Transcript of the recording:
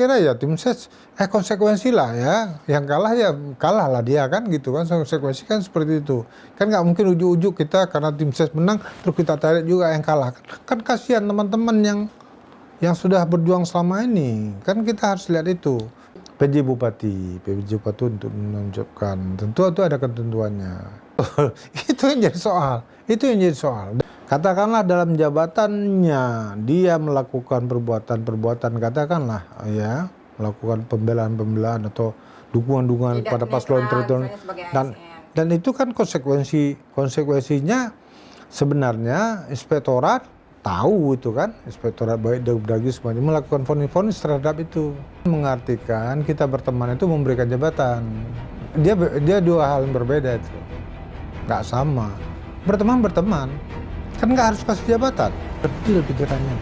kira ya tim ses konsekuensi lah ya, yang kalah ya kalah lah dia kan gitu kan, konsekuensi kan seperti itu kan, nggak mungkin ujuk-ujuk kita karena tim ses menang terus kita tarik juga yang kalah kan, kasihan teman-teman yang sudah berjuang selama ini kan, kita harus lihat itu. PJ Bupati untuk menunjukkan, tentu itu ada ketentuannya. Itu yang jadi soal. Katakanlah dalam jabatannya dia melakukan perbuatan, katakanlah ya, melakukan pembelaan atau dukungan pada paslon tertentu, dan itu kan konsekuensinya sebenarnya inspektorat tahu itu kan, inspektorat baik Dagdi semuanya melakukan vonis terhadap itu. Mengartikan kita berteman itu memberikan jabatan. Dia dua hal yang berbeda itu. Nggak sama. Berteman kan nggak harus kasih jabatan. Kecil pikirannya.